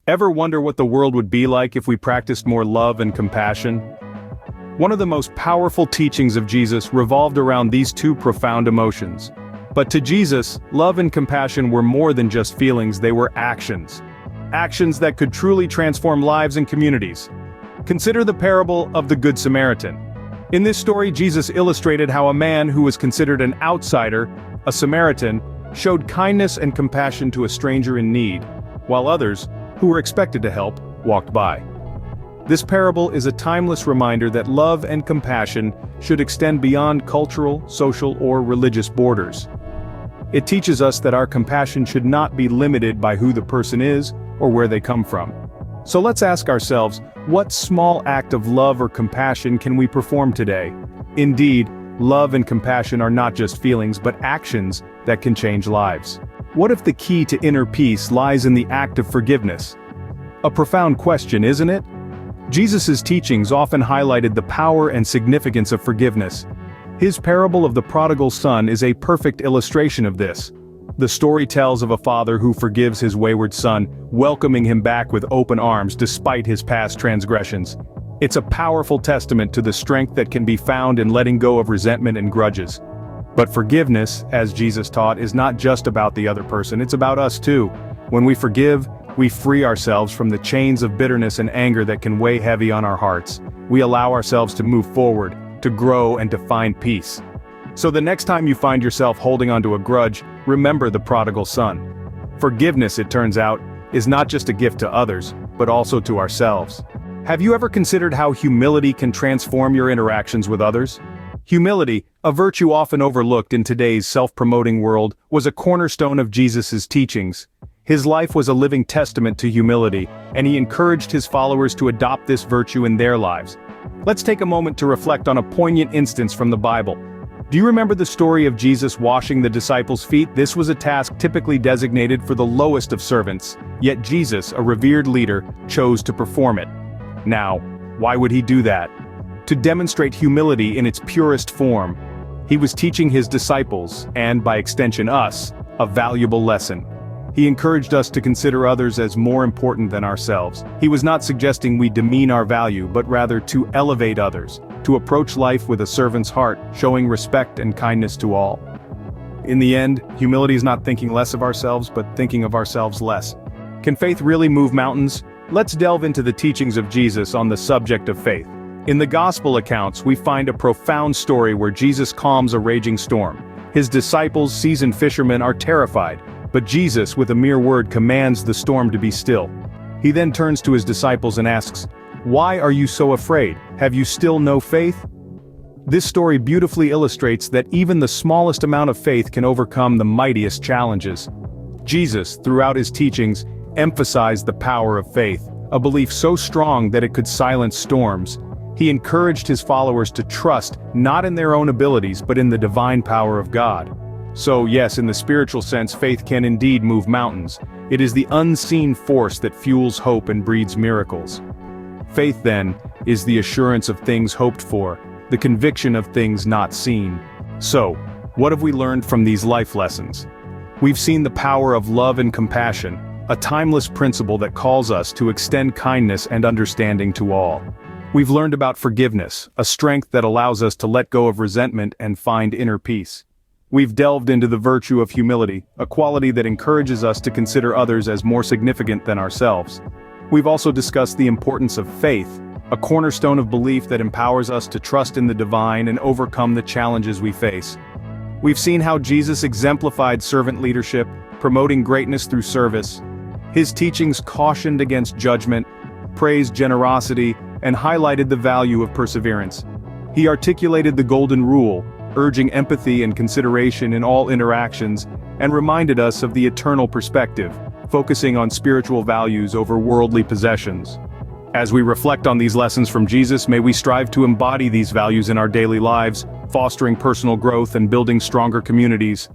Ever wonder what the world would be like if we practiced more love and compassion? One of the most powerful teachings of Jesus revolved around these two profound emotions. But to Jesus, love and compassion were more than just feelings, they were actions. Actions that could truly transform lives and communities. Consider the parable of the Good Samaritan. In this story, Jesus illustrated how a man who was considered an outsider, a Samaritan, showed kindness and compassion to a stranger in need, while others, who were expected to help, walked by. This parable is a timeless reminder that love and compassion should extend beyond cultural, social, or religious borders. It teaches us that our compassion should not be limited by who the person is or where they come from. So let's ask ourselves, what small act of love or compassion can we perform today? Indeed, love and compassion are not just feelings but actions that can change lives. What if the key to inner peace lies in the act of forgiveness? A profound question, isn't it? Jesus' teachings often highlighted the power and significance of forgiveness. His parable of the prodigal son is a perfect illustration of this. The story tells of a father who forgives his wayward son, welcoming him back with open arms despite his past transgressions. It's a powerful testament to the strength that can be found in letting go of resentment and grudges. But forgiveness, as Jesus taught, is not just about the other person, it's about us too. When we forgive, we free ourselves from the chains of bitterness and anger that can weigh heavy on our hearts. We allow ourselves to move forward, to grow and to find peace. So the next time you find yourself holding onto a grudge, remember the prodigal son. Forgiveness, it turns out, is not just a gift to others, but also to ourselves. Have you ever considered how humility can transform your interactions with others? Humility, a virtue often overlooked in today's self-promoting world, was a cornerstone of Jesus' teachings. His life was a living testament to humility, and he encouraged his followers to adopt this virtue in their lives. Let's take a moment to reflect on a poignant instance from the Bible. Do you remember the story of Jesus washing the disciples' feet? This was a task typically designated for the lowest of servants, yet Jesus, a revered leader, chose to perform it. Now, why would he do that? To demonstrate humility in its purest form. He was teaching his disciples, and by extension us, a valuable lesson. He encouraged us to consider others as more important than ourselves. He was not suggesting we demean our value, but rather to elevate others, to approach life with a servant's heart, showing respect and kindness to all. In the end, humility is not thinking less of ourselves, but thinking of ourselves less. Can faith really move mountains? Let's delve into the teachings of Jesus on the subject of faith. In the Gospel accounts, we find a profound story where Jesus calms a raging storm. His disciples, seasoned fishermen, are terrified, but Jesus, with a mere word, commands the storm to be still. He then turns to his disciples and asks, "Why are you so afraid? Have you still no faith?" This story beautifully illustrates that even the smallest amount of faith can overcome the mightiest challenges. Jesus, throughout his teachings, emphasized the power of faith, a belief so strong that it could silence storms. He encouraged his followers to trust not in their own abilities but in the divine power of God. So yes, in the spiritual sense, faith can indeed move mountains. It is the unseen force that fuels hope and breeds miracles. Faith, then, is the assurance of things hoped for, the conviction of things not seen. So, what have we learned from these life lessons? We've seen the power of love and compassion, a timeless principle that calls us to extend kindness and understanding to all. We've learned about forgiveness, a strength that allows us to let go of resentment and find inner peace. We've delved into the virtue of humility, a quality that encourages us to consider others as more significant than ourselves. We've also discussed the importance of faith, a cornerstone of belief that empowers us to trust in the divine and overcome the challenges we face. We've seen how Jesus exemplified servant leadership, promoting greatness through service. His teachings cautioned against judgment, praised generosity, and highlighted the value of perseverance. He articulated the golden rule, urging empathy and consideration in all interactions, and reminded us of the eternal perspective, focusing on spiritual values over worldly possessions. As we reflect on these lessons from Jesus, may we strive to embody these values in our daily lives, fostering personal growth and building stronger communities.